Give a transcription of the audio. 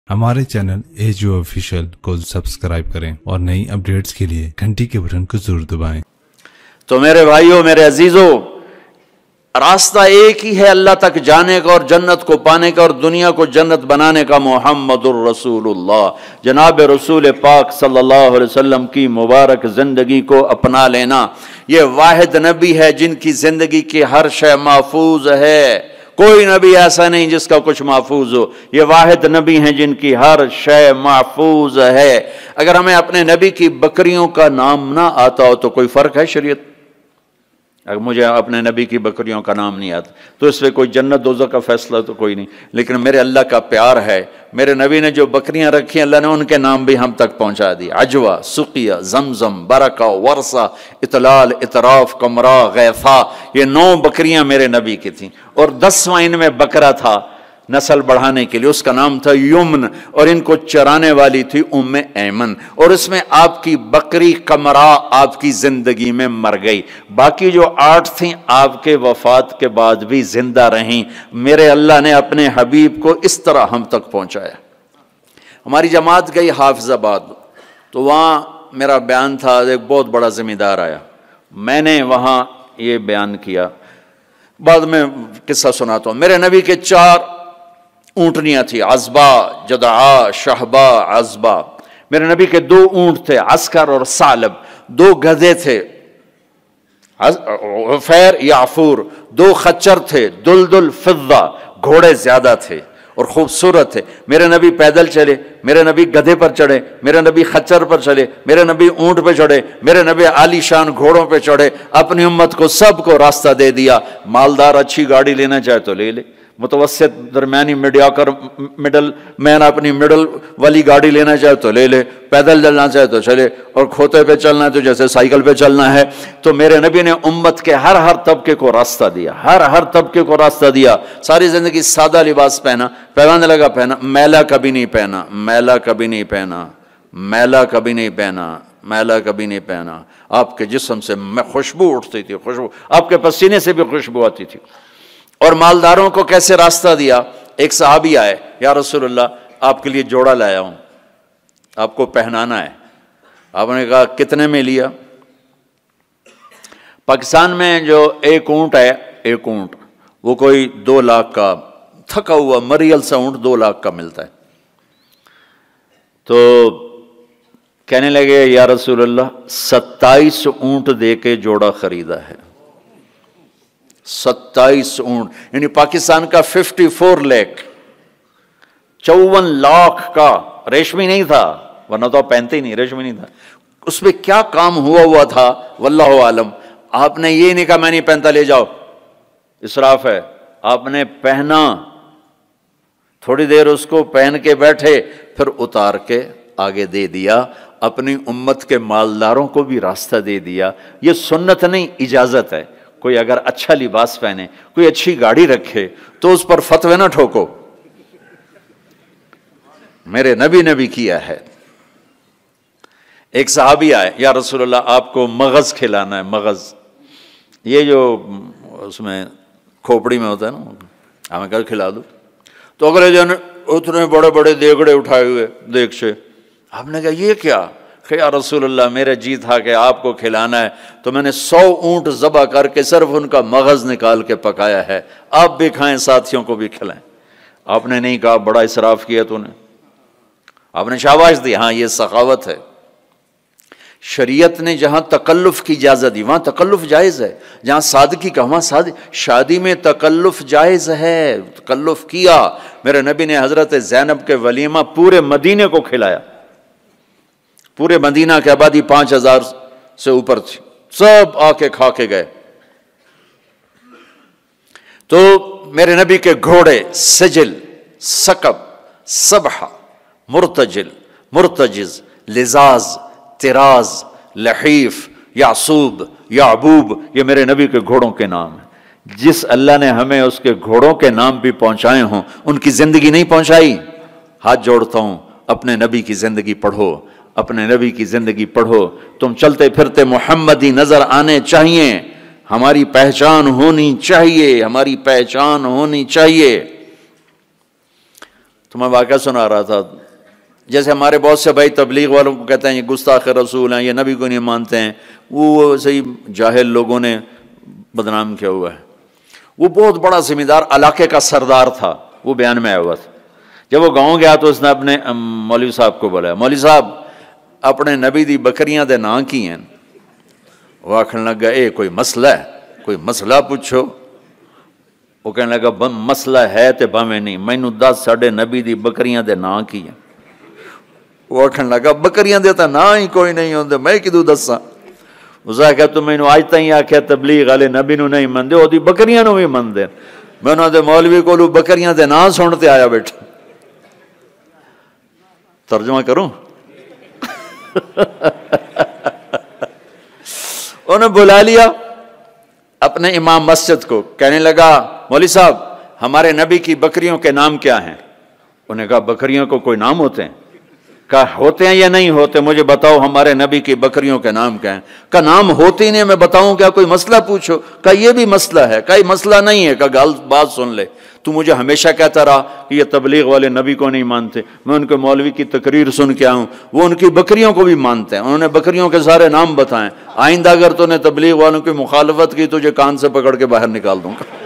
हमारे channel edu official को subscribe करें और नई अपडेट्स के लिए घंटी के बटन को जरूर दबाएं। तो मेरे भाइयों, मेरे अजीजों, रास्ता एक ही है अल्लाह तक जाने का और जन्नत को पाने का और दुनिया को जन्नत बनाने का, मोहम्मदुर रसूलुल्लाह, जनाब रसूल पाक सल्लल्लाहु अलैहि वसल्लम की मुबारक जिंदगी को अपना लेना। ये वाहिद नबी है जिनकी जिंदगी की हर शय महफूज है। कोई नबी ऐसा नहीं जिसका कुछ महफूज हो। ये वाहिद नबी हैं जिनकी हर शय महफूज है। अगर हमें अपने नबी की बकरियों का नाम ना आता हो तो कोई फर्क है शरीयत? अगर मुझे अपने नबी की बकरियों का नाम नहीं आता तो इसमें कोई जन्नत दोज़ख का फैसला तो कोई नहीं। लेकिन मेरे अल्लाह का प्यार है, मेरे नबी ने जो बकरियां रखी अल्लाह ने उनके नाम भी हम तक पहुंचा दी। अजवा, सुकिया, जमजम, बरका, वर्सा, इतलाल, इतराफ, कमरा, गैफा, ये 9 बकरियां मेरे नबी की थीं और 10वां इनमें बकरा था नस्ल बढ़ाने के लिए, उसका नाम था युमन और इनको चराने वाली थी उम्मे ऐमन। और इसमें आपकी बकरी कमरा आपकी जिंदगी में मर गई, बाकी जो 8 थीं आपके वफात के बाद भी जिंदा रहीं। मेरे अल्लाह ने अपने हबीब को इस तरह हम तक पहुंचाया। हमारी जमात गई हाफिजाबाद, तो वहाँ मेरा बयान था, एक बहुत बड़ा जिम्मेदार आया, मैंने वहाँ ये बयान किया। बाद में किस्सा सुनाता हूँ। मेरे नबी के 4 ऊँटनियाँ थी, अज़बा, जदआ, शहबा, अज़बा। मेरे नबी के 2 ऊँट थे, अस्कर और सालब। 2 गधे थे, फैर, याफूर। 2 खच्चर थे, दुलदुल, फिद्दा। घोड़े ज्यादा थे और खूबसूरत थे। मेरे नबी पैदल चले, मेरे नबी गधे पर चढ़े, मेरे नबी खच्चर पर चले, मेरे नबी ऊँट पे चढ़े, मेरे नबी आलीशान घोड़ों पे चढ़े। अपनी उम्मत को सबको रास्ता दे दिया। मालदार अच्छी गाड़ी लेना चाहे तो ले ले, मुतवस्सित दरमियानी मिडल मैन अपनी मिडल वाली गाड़ी लेना चाहे तो ले ले, पैदल चलना चाहे तो चले, और खोते पे चलना है तो जैसे साइकिल पे चलना है। तो मेरे नबी ने उम्मत के हर तबके को रास्ता दिया, हर तबके को रास्ता दिया। सारी जिंदगी सादा लिबास पहना, पैमाने लगा पहना, मैला कभी नहीं पहना, मैला कभी नहीं पहना, मैला कभी नहीं पहना, मैला कभी नहीं पहना। आपके जिस्म से खुशबू उठती थी, खुशबू, आपके पसीने से भी खुशबू आती थी। और मालदारों को कैसे रास्ता दिया। एक सहाबी आए, या रसूलल्लाह आपके लिए जोड़ा लाया हूं, आपको पहनाना है। आपने कहा कितने में लिया? पाकिस्तान में जो एक ऊंट है, एक ऊंट वो कोई 2 लाख का, थका हुआ मरियल सा ऊंट 2 लाख का मिलता है। तो कहने लगे या रसूलल्लाह 27 ऊंट दे के जोड़ा खरीदा है। 27 ऊंट, यानी पाकिस्तान का 54 लाख, 54 लाख का। रेशमी नहीं था, वरना तो आप पहनते ही नहीं, रेशमी नहीं था। उसमें क्या काम हुआ था वल्लाहु आलम। आपने ये नहीं कहा मैं नहीं पहनता, ले जाओ, इसराफ है। आपने पहना, थोड़ी देर उसको पहन के बैठे, फिर उतार के आगे दे दिया। अपनी उम्मत के मालदारों को भी रास्ता दे दिया। ये सुन्नत नहीं, इजाजत है। कोई अगर अच्छा लिबास पहने, कोई अच्छी गाड़ी रखे तो उस पर फतवे ना ठोको। मेरे नबी ने भी किया है। एक सहाबी आए, या रसूलल्लाह आपको मगज खिलाना है, मगज, ये जो उसमें खोपड़ी में होता है ना, हमें कल खिला दो। तो अगले जन उतने बड़े बड़े देगड़े उठाए हुए देख से। आपने कहा ये क्या? या रसूलल्लाह मेरा जी था कि आपको खिलाना है, तो मैंने 100 ऊंट ज़बह करके सिर्फ उनका मगज निकाल के पकाया है। आप भी खाएं, साथियों को भी खिलाएं। आपने नहीं कहा बड़ा इसराफ किया तूने, आपने शाबाश दी। हाँ, ये सखावत है। शरीयत ने जहां तकल्लुफ की इजाजत दी वहां तकल्लुफ जायज है, जहां सादगी का वहां सादगी। शादी में तकल्लुफ जायज है, तकल्लुफ किया। मेरे नबी ने हजरत ज़ैनब के वलीमा पूरे मदीने को खिलाया। पूरे मदीना की आबादी 5000 से ऊपर थी, सब आके खा के गए। तो मेरे नबी के घोड़े सजिल, सकब, सबहा, मुर्तजिल, मुर्तजिज, लिजाज, तिराज, लहीफ, यासूब, याबूब, ये मेरे नबी के घोड़ों के नाम हैं। जिस अल्लाह ने हमें उसके घोड़ों के नाम भी पहुंचाए हों, उनकी जिंदगी नहीं पहुंचाई। हाथ जोड़ता हूं, अपने नबी की जिंदगी पढ़ो, अपने नबी की जिंदगी पढ़ो। तुम चलते फिरते मोहम्मदी नजर आने चाहिए। हमारी पहचान होनी चाहिए, हमारी पहचान होनी चाहिए। تو میں واقعہ سنا رہا تھا، جیسے ہمارے بہت سے بھائی تبلیغ والوں کو کہتے ہیں یہ گستاخ رسول ہیں، یہ نبی کو نہیں مانتے ہیں، وہ صحیح جاہل لوگوں نے بدنام کیا ہوا ہے۔ وہ بہت بڑا ذمہ دار علاقے کا سردار تھا، وہ بیان میں آیا ہوا تھا۔ جب وہ گاؤں گیا تو اس نے اپنے مولوی صاحب کو بولا، مولوی صاحب اپنے نبی دی بکریاں دے نام کی ہیں؟ وہ آخر لگا اے کوئی مسئلہ ہے، کوئی مسئلہ پوچھو۔ وہ کہنے لگا مسئلہ ہے تے بھاویں نہیں، مینوں دس ساڈے نبی دی بکریاں دے نام کی ہیں؟ وہ آخر لگا بکریاں دے تا نام ہی کوئی نہیں ہوندے، میں کدوں دساں؟ اس نے کہا تو مینوں اج تائیں آکھیا تبلیغ والے نبی نو نہیں مندے، او دی بکریاں نو بھی مندے۔ میں انہاں دے مولوی کولوں بکریاں دے نام سنتے آیا بیٹھا۔ ترجمہ کروں؟ انہوں نے بلا لیا اپنے امام مسجد کو، کہنے لگا مولوی صاحب ہمارے نبی کی بکریوں کے نام کیا ہیں؟ انہوں نے کہا بکریوں کو کوئی نام ہوتے ہیں؟ کہا ہوتے ہیں یا نہیں ہوتے مجھے بتاؤ، ہمارے نبی کی بکریوں کے نام کیا ہیں؟ کہا نام ہوتے ہی نہیں، میں بتاؤں کیا، کوئی مسئلہ پوچھو۔ کہا یہ بھی مسئلہ ہے۔ کہا یہ مسئلہ نہیں ہے۔ کہا بات سن لے، تو مجھے ہمیشہ کہتا رہا کہ یہ تبلیغ والے نبی کو نہیں مانتے، میں ان کے مولوی کی تقریر سن کے آؤں، وہ ان کی بکریوں کو بھی مانتے ہیں، انہوں نے بکریوں کے سارے نام بتائیں، آئندہ اگر تو نے تبلیغ والوں کی مخالفت کی تجھے کان سے پکڑ کے باہر نکال دوں گا۔